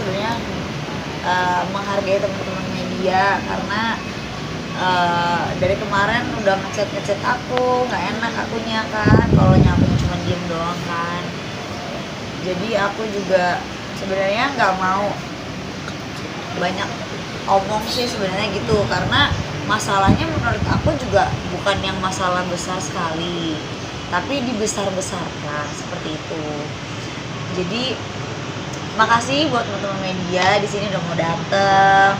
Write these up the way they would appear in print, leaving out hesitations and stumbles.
sebenarnya menghargai teman-teman media karena dari kemarin udah ngechat aku, nggak enak akunya kan kalau nyambung cuma diem doang kan. Jadi aku juga sebenarnya nggak mau banyak omong sih sebenarnya gitu, karena masalahnya menurut aku juga bukan yang masalah besar sekali, tapi dibesar-besarkan seperti itu. Jadi makasih buat teman-teman media di sini udah mau dateng,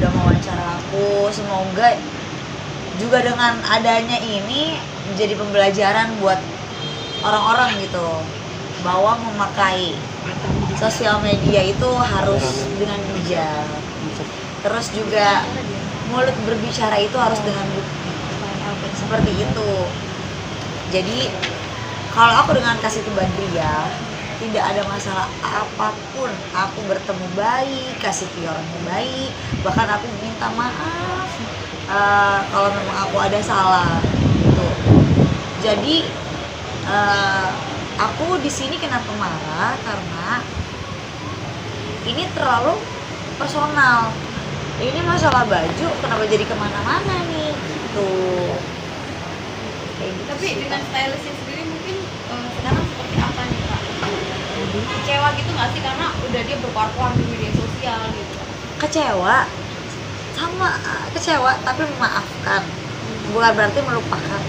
udah mau wawancara aku. Semoga juga dengan adanya ini menjadi pembelajaran buat orang-orang gitu, bahwa memakai sosial media itu harus dengan bijak. Terus juga mulut berbicara itu harus dengan bukti, seperti itu. Jadi kalau aku dengan kasih ke Badria tidak ada masalah apapun, aku bertemu baik, kasih ke orangnya baik, bahkan aku minta maaf kalau memang aku ada salah gitu. Jadi aku di sini kenapa marah karena ini terlalu personal. Ini masalah baju kenapa jadi kemana-mana nih gitu. Kayak gitu. Tapi dengan stylistnya sendiri mungkin sekarang seperti apa nih Kak? Kecewa gitu nggak sih karena udah dia berkuar-kuar di media sosial gitu? Kecewa tapi memaafkan, bukan berarti melupakan.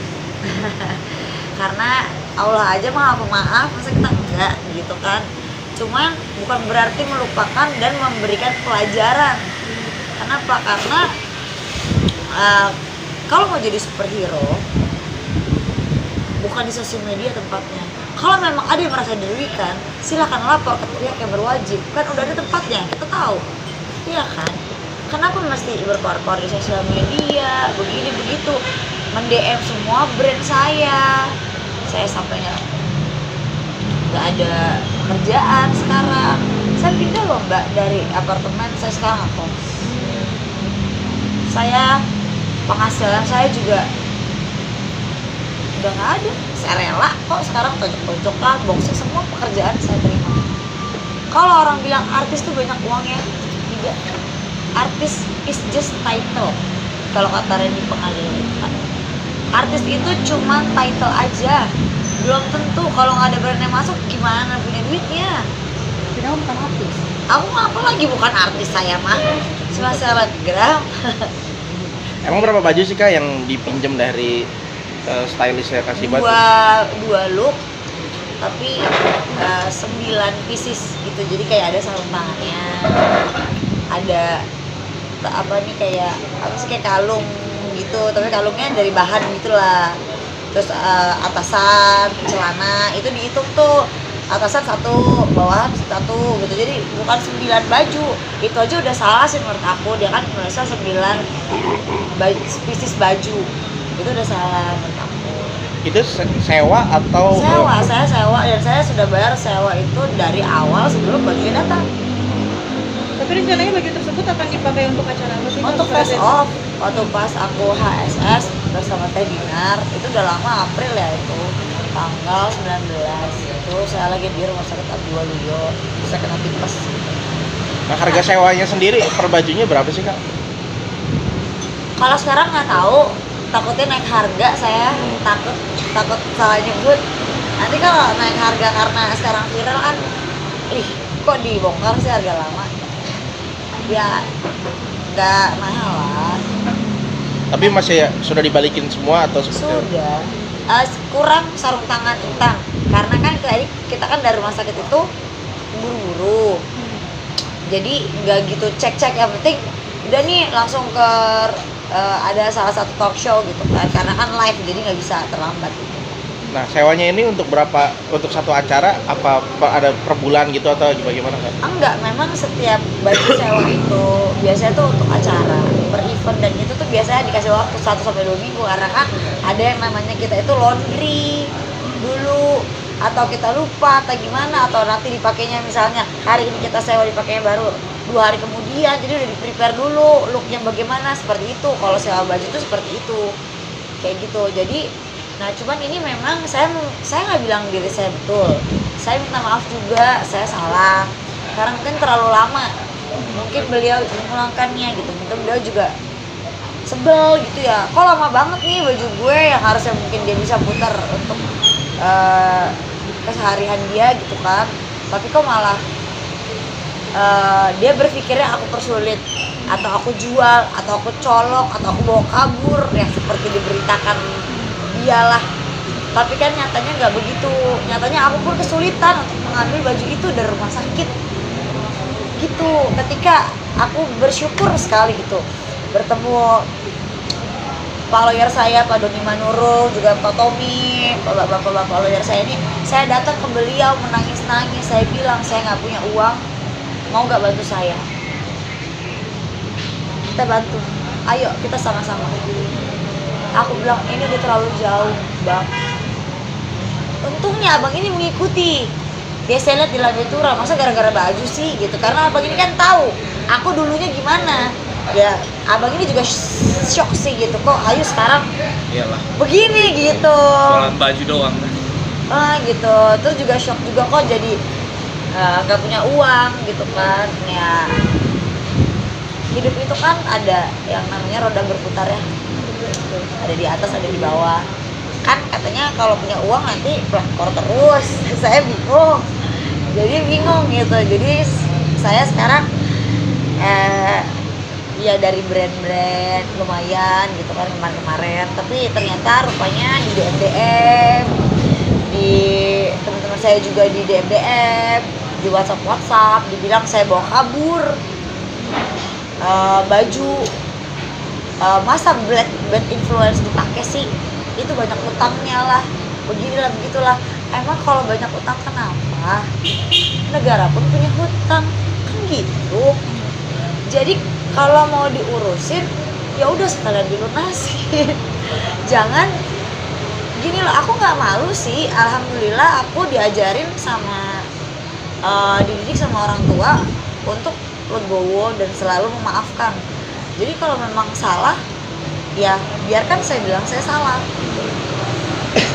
Karena Allah aja mah pemaaf, masa kita enggak gitu kan. Cuman bukan berarti melupakan dan memberikan pelajaran. Kenapa? Karena kalau mau jadi superhero bukan di sosial media tempatnya. Kalau memang ada yang merasa dirugikan, silakan lapor ke pihak yang berwajib. Kan udah ada tempatnya, kita tahu. Iya kan? Kenapa mesti berkor-kor di sosial media, begini begitu, mend-DM semua brand saya sampai nggak ada pekerjaan sekarang. Saya pindah loh mbak dari apartemen, saya sekarang kos. Saya penghasilan saya juga udah nggak ada. Saya rela kok sekarang tojok-tojokan, boxnya, semua pekerjaan saya terima. Kalau orang bilang artis tuh banyak uangnya, tidak. Artis is just title. Kalau kata Randy Pengadilan itu kan, artis itu cuma title aja, belum tentu. Kalau nggak ada brand yang masuk gimana punya duitnya. Tapi kamu bukan artis. Aku apa lagi bukan artis, saya mah cuma selebgram. Emang berapa baju sih Kak yang dipinjam dari stylistnya kasih baju? Dua look, tapi 9 pieces gitu. Jadi kayak ada sarung tangannya, ada apa nih kayak apa sih, kayak kalung gitu, tapi kalungnya dari bahan gitulah. Terus atasan, celana itu dihitung tuh, atasan 1, bawahan 1 gitu. Jadi bukan 9 baju. Itu aja udah salah sih menurut aku. Dia kan merasa 9 pieces baju. Itu udah salah menurut aku. Itu sewa atau? Sewa, saya sewa, dan saya sudah bayar sewa itu dari awal sebelum bajunya datang. Tapi rencananya baju tersebut akan dipakai untuk acara apa sih? Untuk face off, waktu pas aku HSS bersama Teh Dinar, itu udah lama, April ya itu, tanggal 19 itu saya lagi di rumah sakit Abdi Waluyo, saya kena tipes. Nah, harga sewanya sendiri per bajunya berapa sih Kak? Kalau sekarang nggak tahu, takutnya naik harga, saya takut salah nyebut. Nanti kalau naik harga karena sekarang viral kan, kok dibongkar sih harga lama. Ya nggak mahal lah. Tapi masih sudah dibalikin semua atau seperti apa? Sudah. Kurang sarung tangan hitam, karena kan kita kan dari rumah sakit itu buru-buru. Jadi nggak gitu cek-cek, yang penting udah nih langsung ke ada salah satu talk show gitu kan, karena kan live jadi nggak bisa terlambat gitu. Nah, sewanya ini untuk berapa? Untuk satu acara apa ada per bulan gitu atau bagaimana kan? Enggak, memang setiap baju sewa itu biasanya tuh untuk acara, per event, dan itu tuh biasanya dikasih waktu 1-2 minggu, karena kan ada yang namanya kita itu laundry dulu, atau kita lupa atau gimana, atau nanti dipakainya misalnya hari ini kita sewa dipakainya baru 2 hari kemudian, jadi udah di prepare dulu looknya bagaimana, seperti itu. Kalau sewa baju tuh seperti itu, kayak gitu. Jadi nah cuman ini memang saya nggak bilang diri saya betul, saya minta maaf juga, saya salah. karena mungkin terlalu lama mungkin beliau memulangkannya gitu, mungkin beliau juga sebel gitu ya, kok lama banget nih baju gue yang harusnya mungkin dia bisa putar untuk keseharian dia gitu kan, tapi kok malah dia berpikirnya aku persulit atau aku jual atau aku colok atau aku bawa kabur ya seperti diberitakan dialah. Tapi kan nyatanya nggak begitu, nyatanya aku pun kesulitan untuk mengambil baju itu dari rumah sakit gitu. Ketika aku bersyukur sekali gitu bertemu Pak lawyer saya, Pak Doni Manurung, juga Pak Tommy, bapak-bapak lawyer saya ini, saya datang ke beliau menangis-nangis, saya bilang saya nggak punya uang, mau nggak bantu saya? Kita bantu, ayo kita sama-sama. Aku bilang ini udah terlalu jauh bang. Untungnya abang ini mengikuti. Dia saya lihat di Landetura, masa gara-gara baju sih gitu, karena abang ini kan tahu aku dulunya gimana. Ya abang ini juga shock sih gitu, kok Ayu sekarang Iyalah, begini gitu. jualan baju doang. Gitu, terus juga shock juga kok jadi nggak punya uang gitu kan. Ya hidup itu kan ada yang namanya roda berputar ya, ada di atas ada di bawah kan, katanya kalau punya uang nanti pelakor terus. Saya bingung, jadi bingung gitu. Jadi saya sekarang ya dari brand-brand lumayan gitu kan kemarin-kemarin, tapi ternyata rupanya di DM, di teman-teman saya juga di DM, di WhatsApp dibilang saya bawa kabur baju. Masa bad influence dipakai sih, itu banyak utangnya lah, beginilah begitulah. Emang kalau banyak utang kenapa? Negara pun punya hutang kan gitu. Jadi kalau mau diurusin ya udah sekalian dilunasin. Jangan gini loh, aku nggak malu sih, alhamdulillah aku diajarin sama dididik sama orang tua untuk legowo dan selalu memaafkan. Jadi kalau memang salah ya biarkan saya bilang saya salah.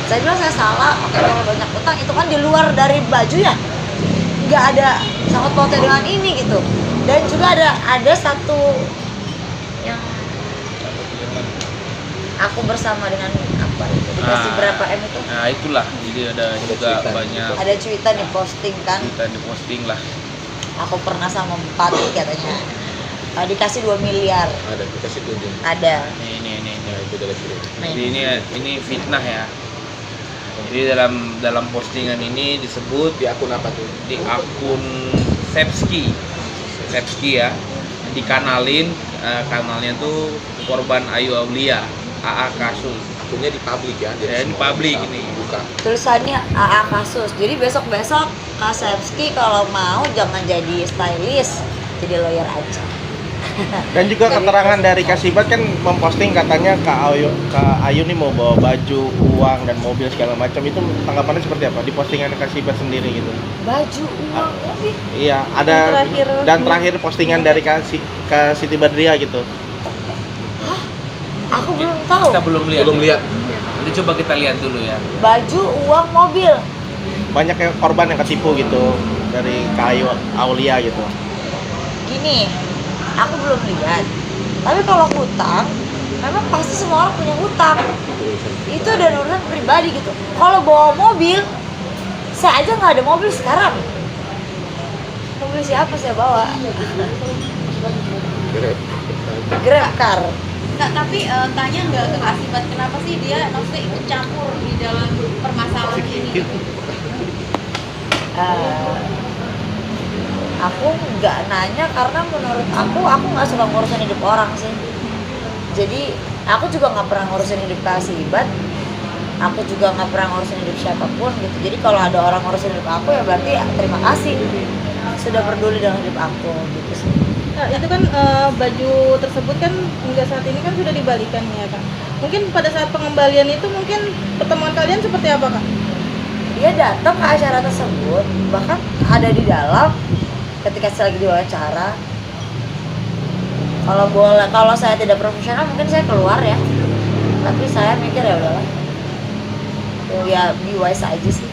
Saya bilang saya salah. Oke, kalau banyak utang itu kan di luar dari baju ya, nggak ada sangat pautnya dengan ini gitu. Dan juga ada satu yang aku bersama dengan apa itu dikasih berapa M itu? Nah itulah, jadi ada juga banyak Ada cuitan di posting kan, kita diposting lah. aku pernah sama Bupati katanya dikasih 2 miliar. Ada dikasih tunjuk. Ada. Ini. Nah, itu dari sini. Jadi ini fitnah ya. Jadi dalam postingan ini disebut Di akun apa tuh? di akun Sepski ya, dikanalin kanalnya tuh korban Ayu Aulia AA kasus. Akunnya di publik ya. Ya, di semua publik bisa ini. buka. Tulisannya AA kasus. Jadi besok-besok Kak Sepski kalau mau jangan jadi stylist, jadi lawyer aja. Dan juga Jadi keterangan terus- dari Kasibat kan memposting katanya Kak Ayu nih mau bawa baju, uang dan mobil segala macam, itu tanggapannya seperti apa di postingan Kasibat sendiri gitu? Baju, uang, mobil. Iya, ada Dan terakhir postingan dari Kak Siti Badriah gitu. Aku belum tahu. Kita belum lihat. Belum lihat. Jadi coba kita lihat dulu ya. Baju, uang, mobil. Banyak yang korban yang ketipu gitu dari Kak Ayu Aulia gitu. Gini, aku belum lihat. Tapi kalau hutang, memang pasti semua orang punya hutang. Itu udah urusan pribadi gitu. Kalau bawa mobil, saya aja nggak ada mobil sekarang. Mobil siapa saya bawa? Grab car. Nggak, tapi tanya nggak ke Kasibat kenapa sih dia maksudnya ikut campur di dalam permasalahan ini gitu? Aku nggak nanya karena menurut aku nggak suka ngurusin hidup orang sih. Jadi aku juga nggak pernah ngurusin hidup Kasibat. Aku juga nggak pernah ngurusin hidup siapapun gitu. Jadi kalau ada orang ngurusin hidup aku ya berarti ya, terima kasih sudah peduli dengan hidup aku gitu sih. Nah, itu kan baju tersebut kan hingga saat ini kan sudah dibalikan ya Kak. Mungkin pada saat pengembalian itu mungkin pertemuan kalian seperti apa Kak? Dia datang ke acara tersebut, bahkan ada di dalam ketika saya lagi diwawancara. Kalau saya tidak profesional mungkin saya keluar ya, tapi saya mikir ya udahlah, ya be wise aja sih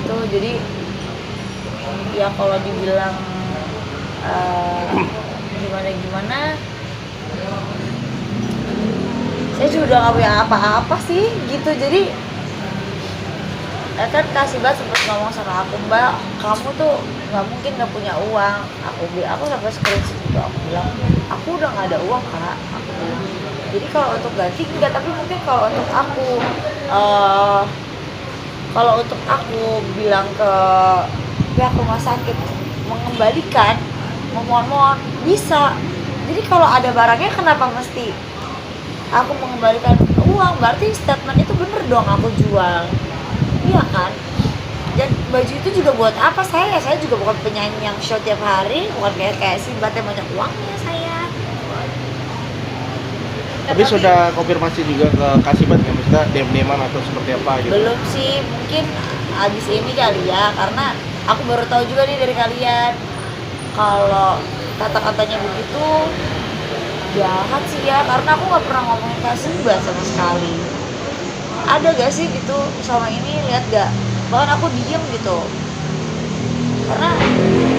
gitu. Jadi ya kalau dibilang saya juga udah nggak punya apa-apa sih gitu. Jadi ya kan kasih banget sempet ngomong sama aku, Mbak kamu tuh nggak mungkin nggak punya uang. Aku sampai screenshot itu, aku bilang aku udah nggak ada uang Kak, aku bilang. Jadi kalau untuk ganti enggak, tapi mungkin kalau untuk aku bilang ke pihak rumah sakit mengembalikan, memohon bisa. Jadi kalau ada barangnya kenapa mesti aku mengembalikan uang? Berarti statement itu bener dong aku jual, iya kan? Dan baju itu juga buat apa saya juga bukan penyanyi yang show tiap hari, bukan kayak Sibat yang banyak uangnya saya. Tapi sudah konfirmasi juga ke Kasibat nggak, maksudnya DM-an atau seperti apa gitu? Belum sih, mungkin abis ini kali ya, karena aku baru tahu juga nih dari kalian kalau kata-katanya begitu jahat sih ya, karena aku nggak pernah ngomongin Kasibat sama sekali. Ada gak sih gitu sama ini, lihat gak? Bahkan aku diem gitu, karena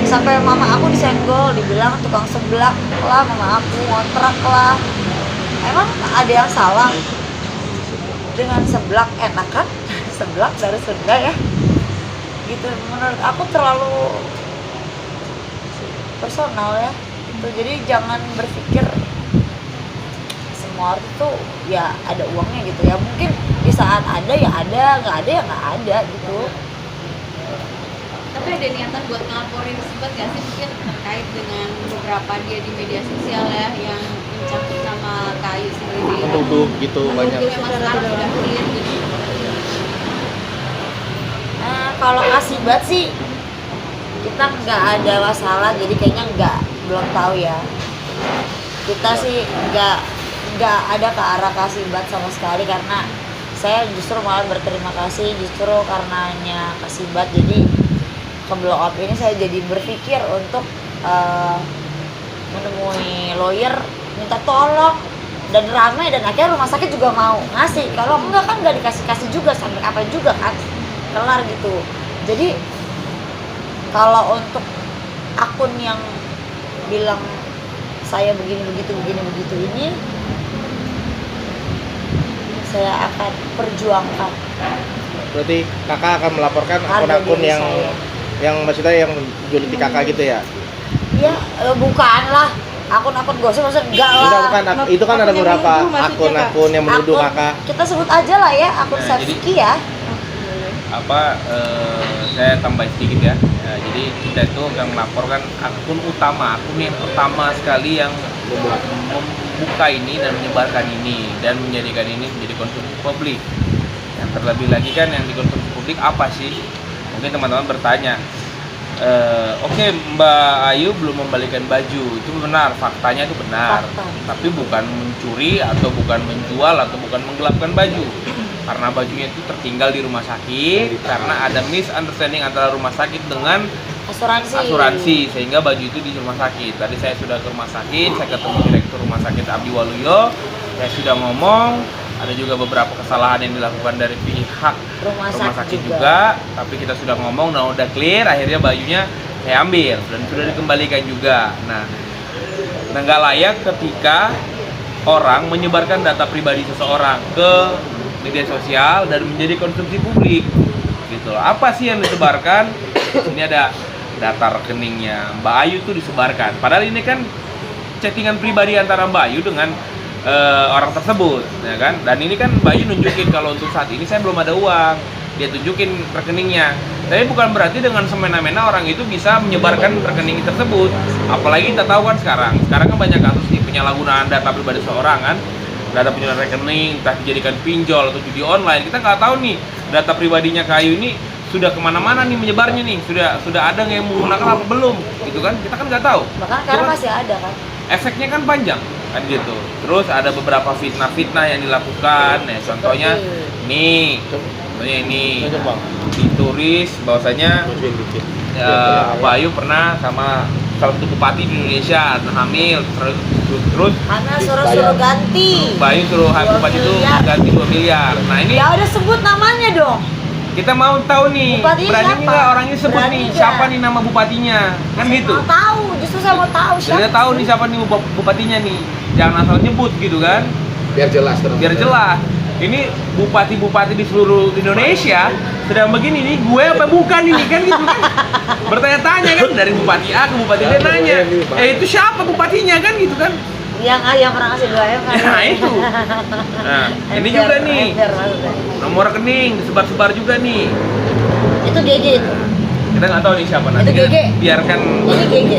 sampai mama aku disenggol, dibilang tukang seblak lah mama aku, ngontrak lah. Emang ada yang salah dengan seblak? Enak kan? Seblak dari surga ya gitu. Menurut aku terlalu personal ya gitu. Jadi jangan berpikir semua orang itu ya ada uangnya gitu ya. Mungkin di saat ada ya ada, nggak ada ya nggak ada gitu. Tapi ada niatan buat ngelaporin Sibat gak sih, mungkin terkait dengan beberapa dia di media sosial ya yang mencangkut nama Kayu sendiri, Menuduh gitu banyak. memang sekarang sudah clear gitu. Nah, kalau Kasibat sih kita nggak ada masalah, jadi kayaknya belum tahu ya. Kita sih nggak ada ke arah Kasibat sama sekali, karena saya justru malah berterima kasih justru karenanya Kasibat. Jadi ke blow up ini saya jadi berpikir untuk menemui lawyer, minta tolong, dan ramai, dan akhirnya rumah sakit juga mau ngasih. Kalau enggak kan nggak dikasih juga, sampai kapan juga kan kelar gitu. Jadi kalau untuk akun yang bilang saya begini begitu ini, saya akan perjuangkan. Berarti kakak akan melaporkan Harga akun-akun diri yang saya. maksudnya yang menjuluti kakak gitu ya? Ya bukan lah akun-akun gosip, maksudnya enggak lah. Enggak, bukan. Itu kan ada Akun yang beberapa menuduh maksudnya, akun-akun yang menuduh Akun, kakak. kita sebut aja lah ya, akun Nah, Safiki ya. Saya tambah sedikit ya. Jadi kita itu akan melaporkan akun yang utama sekali yang membuka ini dan menyebarkan ini dan menjadikan ini menjadi konsumsi publik. Yang terlebih lagi kan yang dikonsumsi publik apa sih? Mungkin teman-teman bertanya, oke, Mbak Ayu belum membalikan baju, itu benar, faktanya itu benar. Fakta. Tapi bukan mencuri atau bukan menjual atau bukan menggelapkan baju. Karena bajunya itu tertinggal di rumah sakit, karena ada misunderstanding antara rumah sakit dengan asuransi, sehingga baju itu di rumah sakit. Tadi saya sudah ke rumah sakit, saya ketemu direktur rumah sakit Abdi Waluyo, saya sudah ngomong, ada juga beberapa kesalahan yang dilakukan dari pihak rumah sakit juga, tapi kita sudah ngomong, nah udah clear, akhirnya bajunya saya ambil dan sudah dikembalikan juga. Nah nggak layak ketika orang menyebarkan data pribadi seseorang ke media sosial dan menjadi konsumsi publik gitu loh. Apa sih yang disebarkan? Ini ada data rekeningnya Mbak Ayu tuh disebarkan, padahal ini kan chattingan pribadi antara Mbak Ayu dengan orang tersebut ya kan. Dan ini kan Mbak Ayu nunjukin kalau untuk saat ini saya belum ada uang, dia tunjukin rekeningnya. Tapi bukan berarti dengan semena-mena orang itu bisa menyebarkan rekening tersebut. Apalagi kita tahu kan sekarang kan banyak kasus nih penyalahgunaan data pribadi seorang kan, data penyalahgunaan rekening, entah dijadikan pinjol atau judi online. Kita nggak tahu nih data pribadinya Kayu ini sudah kemana-mana nih menyebarnya nih, sudah ada yang menggunakan apa belum gitu kan, kita kan nggak tahu. Bahkan sekarang masih ada kan. Efeknya kan panjang kan gitu. Terus ada beberapa fitnah-fitnah yang dilakukan. Nah, contohnya ini Coba. ditulis bahwasanya Mbak Ayu pernah sama salah satu bupati di Indonesia hamil, terus Karena suruh ganti. Mbak Ayu suruh bupati itu ganti 2 miliar. Nah ini Ya udah sebut namanya dong. kita mau tahu nih, Bupatinya berani siapa? nggak orangnya sebut Berani nih nggak? siapa nih nama bupatinya, kan gitu. Mau tahu, justru saya mau tahu Saya tahu nih siapa nih bupatinya nih, jangan asal nyebut gitu kan. Biar jelas terang. Biar jelas. Ini bupati-bupati di seluruh Indonesia sedang begini nih, gue apa bukan ini kan gitu kan? Bertanya-tanya kan dari bupati A ke bupati B nanya, itu siapa bupatinya kan gitu kan? Yang pernah ngasih 2 M kan? Nah itu. Nah ini juga nih, Ember maksudnya. nomor rekening disebar-sebar juga nih. Itu GG itu. Kita nggak tahu nih siapa nanti. Itu Kita GG. biarkan. Ini GG.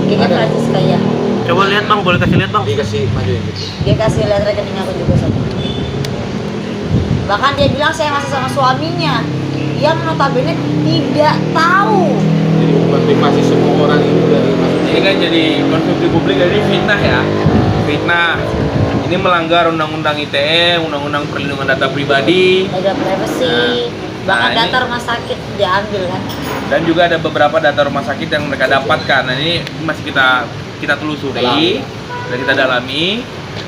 GG Ada. Francis kayak. Coba lihat bang, boleh kasih lihat bang? Dikasih majuin gitu. Dia kasih lihat rekening aku juga sama. Bahkan dia bilang saya masih sama suaminya yang notabene tidak tahu. Jadi bukan privasi semua orang itu dari maksudnya. Ini kan jadi konsumsi publik, jadi fitnah ya. Fitnah. Ini melanggar Undang-Undang ITE, Undang-Undang Perlindungan Data Pribadi. Ada privacy. Bahkan Nah, ini- data rumah sakit diambil kan. Dan juga ada beberapa data rumah sakit yang mereka dapatkan. Nah ini masih kita telusuri dan kita dalami.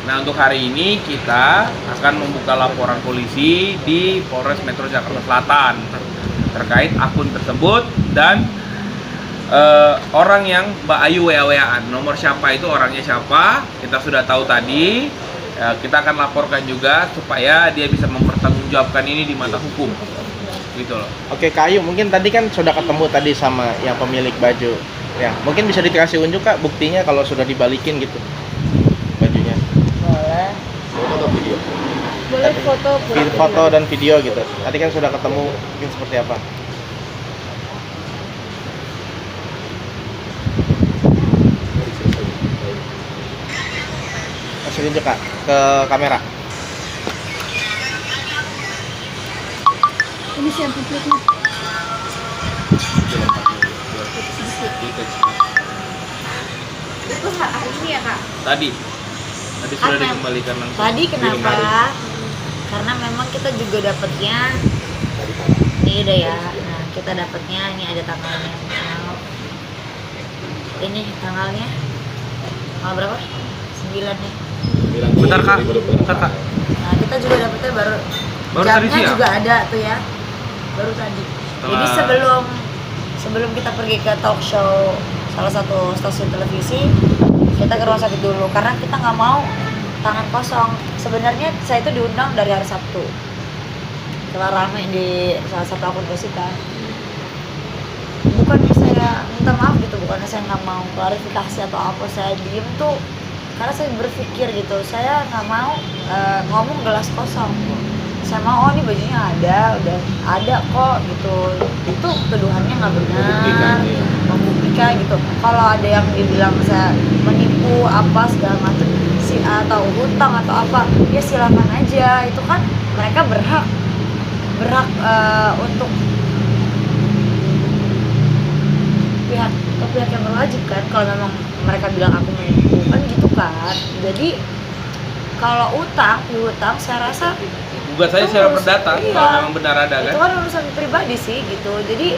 Nah untuk hari ini kita akan membuka laporan polisi di Polres Metro Jakarta Selatan terkait akun tersebut dan orang yang Mbak Ayu WA-WA-an. Nomor siapa itu, orangnya siapa, kita sudah tahu tadi. Kita akan laporkan juga supaya dia bisa mempertanggungjawabkan ini di mata hukum. Gitu loh. Oke Kak Ayu, mungkin tadi kan sudah ketemu tadi sama yang pemilik baju. Ya, mungkin bisa dikasih unjuk Kak buktinya kalau sudah dibalikin gitu bajunya. Boleh. Foto atau video? Boleh foto, boleh Foto dan video gitu. Tadi kan sudah ketemu, mungkin seperti apa? Kasih unjuk Kak ke kamera. Ini sih yang publiknya. Itu hari ini ya kak? Tadi sudah Kan dikembalikan langsung. Tadi Di lemari. kenapa? Karena memang kita juga dapatnya ini udah ya. Nah, kita dapatnya ini ada tanggalnya. Nah, ini tanggalnya tanggal berapa? 9 nih. Bentar Kak, bentar Kak. Nah, kita juga dapatnya baru Baru tadi jamnya siang? juga ada tuh ya. Baru tadi. Jadi sebelum kita pergi ke talk show salah satu stasiun televisi, kita ke rumah sakit dulu karena kita nggak mau tangan kosong. Sebenarnya saya itu diundang dari hari Sabtu. Setelah rame di salah satu akun gosip kan. Bukannya saya minta maaf gitu, bukannya saya nggak mau klarifikasi atau apa, saya diem tuh karena saya berpikir gitu, saya nggak mau ngomong gelas kosong. Saya mau, oh ini bajunya ada, udah ada kok gitu. Itu tuduhannya nggak benar, membuktikan gitu. Kalau ada yang dibilang saya menipu apa segala macam si atau hutang atau apa, ya silakan aja. Itu kan mereka berhak untuk pihak yang berwajib kan. Kalau memang mereka bilang aku menipu kan gitu kan. Jadi kalau piutang saya rasa Gugat saya itu secara urusan- perdata iya. kalau memang benar ada itu kan. kan urusan pribadi sih gitu. Jadi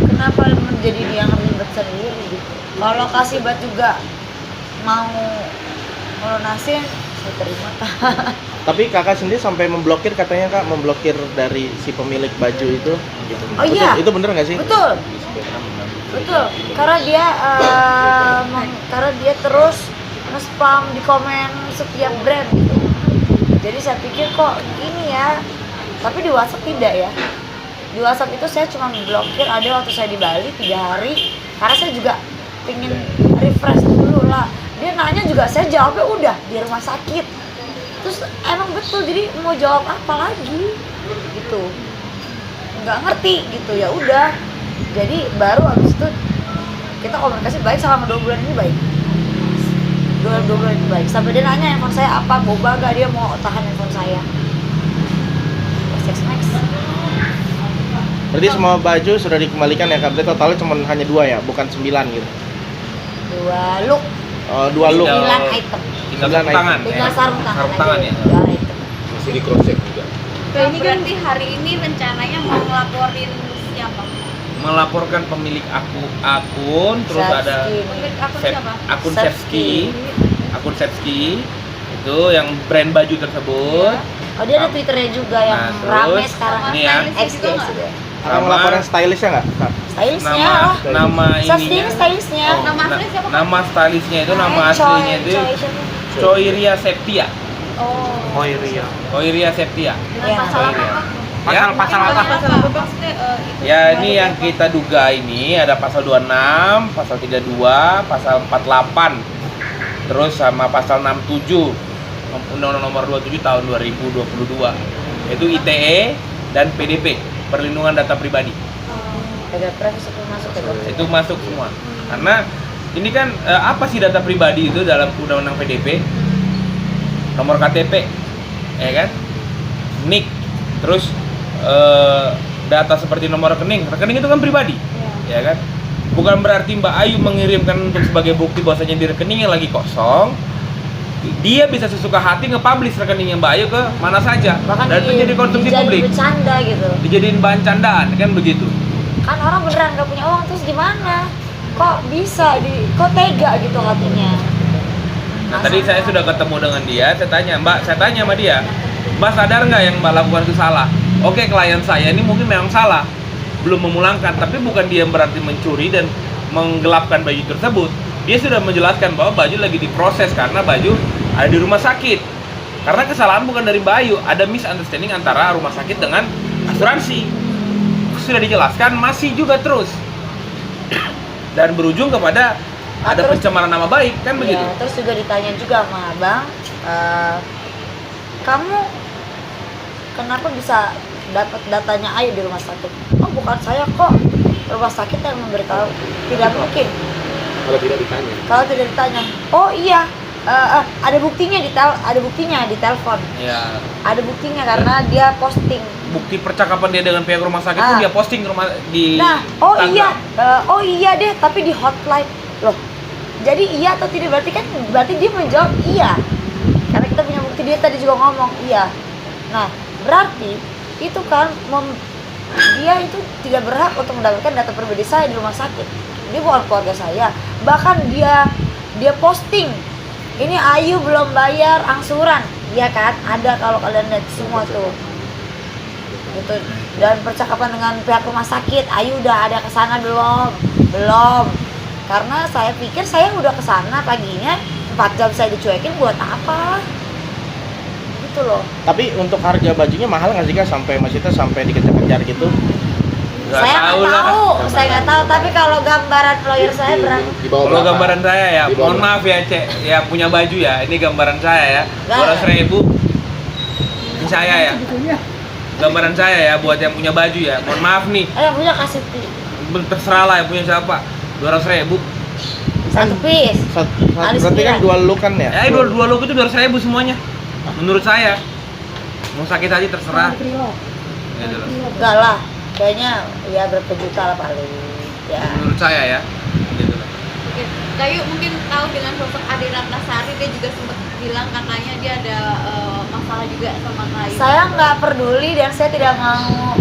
kenapa menjadi dia yang ribet sendiri gitu. Kalau kasih bat juga mau melunasin, saya terima. Tapi kakak sendiri sampai memblokir katanya Kak, memblokir dari si pemilik baju itu gitu. Oh iya. Itu bener nggak sih? Betul, betul. Karena dia terus nge-spam di komen setiap brand gitu. Jadi saya pikir kok ini ya, tapi di WhatsApp tidak ya. Di WhatsApp itu saya cuma blokir ada waktu saya di Bali 3 hari, karena saya juga pengen refresh dulu lah. Dia nanya juga saya jawabnya udah di rumah sakit. Terus emang betul, jadi mau jawab apa lagi gitu, nggak ngerti gitu. Ya udah, jadi baru abis itu kita komunikasi baik selama 2 bulan ini baik. 2 bulan ini baik, sampai dia nanya handphone saya apa, boba gak, dia mau tahan handphone saya. Sex. Berarti semua baju sudah dikembalikan ya Kak? Berarti totalnya cuma hanya 2 ya, bukan 9 gitu. 2 look, 2 look. 9 item, Tinggal Sembilan sarung tangan. tinggal sarung tangan Sarung tangan aja, ya. 2 item. Masih di cross check juga. Nah, ini berarti hari ini rencananya mau ngelaporin siapa? Melaporkan pemilik akun, terus ada Safety. Pemilik akun siapa? akun Safety. Sepski itu yang brand baju tersebut. Oh dia ada Twitternya juga yang Nah, rame terus sekarang. ini ya, Stylist juga nggak? juga. Akan ngelaporin stylistnya nggak Kak? Stylistnya nama lah. nama Safety ini ininya. stylistnya. Oh, Nama asli siapa, Kak? Nama stylistnya itu, nama Coy, aslinya itu Coy siapa? Coiria septia. Oh. Koiria. Coiria septia. Dengan Iya. pasal apa, Coiria. Pak? Pasal apa? Pasal apa, Pak? Maksudnya, itu Ya ini yang kita duga ini ada pasal 26, pasal 32, pasal 48, terus sama pasal 67 Undang-Undang Nomor 27 Tahun 2022 yaitu ITE dan PDP, Perlindungan Data Pribadi. Ada privacy itu masuk ya, Bang? Itu masuk semua. Karena ini kan apa sih data pribadi itu dalam Undang-Undang PDP? Nomor KTP, ya kan? NIK, terus data seperti nomor rekening. Rekening itu kan pribadi, ya kan? Bukan berarti Mbak Ayu mengirimkan untuk sebagai bukti bahwasanya di rekeningnya lagi kosong. Dia bisa sesuka hati nge-publish rekeningnya Mbak Ayu ke mana saja, Bahkan dan itu jadi konsumsi dijadiin publik, bercanda gitu. dijadiin bahan candaan, kan begitu. Kan orang beneran gak punya uang, terus gimana? Kok bisa kok tega gitu hatinya? Nah, tadi saya sudah ketemu dengan dia, saya tanya sama dia, Mbak sadar nggak yang Mbak lakukan itu salah? Oke, klien saya ini mungkin memang salah, belum memulangkan, tapi bukan dia berarti mencuri dan menggelapkan baju tersebut. Dia sudah menjelaskan bahwa baju lagi diproses karena baju ada di rumah sakit. Karena kesalahan bukan dari Mbak Ayu, ada misunderstanding antara rumah sakit dengan asuransi. Sudah dijelaskan, masih juga terus. Dan berujung kepada ada terus- pencemaran nama baik, kan begitu? Ya, terus juga ditanya juga sama abang, kamu kenapa bisa dapat datanya Ayu di rumah sakit? Oh bukan saya kok, rumah sakit yang memberitahu. Tidak mungkin Kalau tidak ditanya. kalau tidak ditanya. Oh iya, ada buktinya di telepon. Ya, Ada buktinya karena dia posting. bukti percakapan dia dengan pihak rumah sakit itu Ah. dia posting di Nah, oh Instagram. iya, oh iya deh, tapi di hotline loh. Jadi iya atau tidak berarti dia menjawab iya. Karena kita punya bukti, dia tadi juga ngomong iya. Nah, berarti itu kan dia itu tidak berhak untuk mendapatkan data pribadi saya di rumah sakit. Dia bukan keluarga saya. Bahkan dia posting, ini Ayu belum bayar angsuran, ya kan? Ada kalau kalian lihat semua tuh. Gitu. Dan percakapan dengan pihak rumah sakit, Ayu udah ada kesana belum? Belum. Karena saya pikir saya udah kesana paginya, 4 jam saya dicuekin buat apa? Gitu loh. Tapi untuk harga bajunya mahal nggak sih Kak? Sampai maksudnya sampai dikejar-kejar gitu? Nggak Saya tahu nggak lah. tahu, saya nggak tahu. Tapi kalau gambaran lawyer saya berapa? Di bawah Kalau berapa? gambaran saya ya, Di bawah mohon maaf ya Cek, ya punya baju ya. Ini gambaran saya ya, Nggak. 200.000. Ini saya ya. Gambaran saya ya buat yang punya baju ya. Mohon maaf nih, Yang punya kasih terserah lah yang punya siapa. 200.000. satu piece. Alis Berarti kan kira. dua look kan ya? Ya, dua logo itu 200.000 semuanya. Menurut saya. Mau sakit hati terserah. Gitu loh. Enggak lah, kayaknya ya berapa juta lah paling. Ya. Menurut saya ya. Gitu loh. Oke, Kayu mungkin tahu dengan sosok Ade Ratnasari, dia juga sempat bilang katanya dia ada masalah juga sama Kayu. Saya nggak peduli dan saya tidak mau